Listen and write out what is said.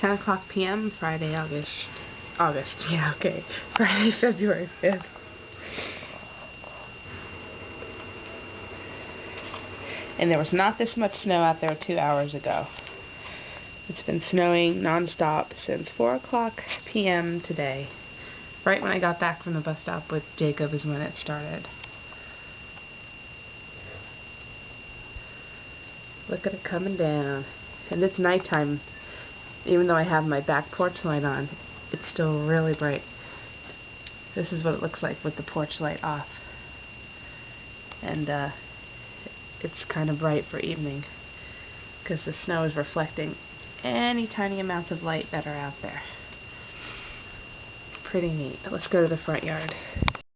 10 o'clock p.m. Friday, yeah, okay. Friday, February 5th. And there was not this much snow out there 2 hours ago. It's been snowing non-stop since 4 o'clock p.m. today. Right when I got back from the bus stop with Jacob is when it started. Look at it coming down. And it's nighttime. Even though I have my back porch light on, it's still really bright. This is what it looks like with the porch light off. And it's kind of bright for evening because the snow is reflecting any tiny amounts of light that are out there. Pretty neat. Let's go to the front yard.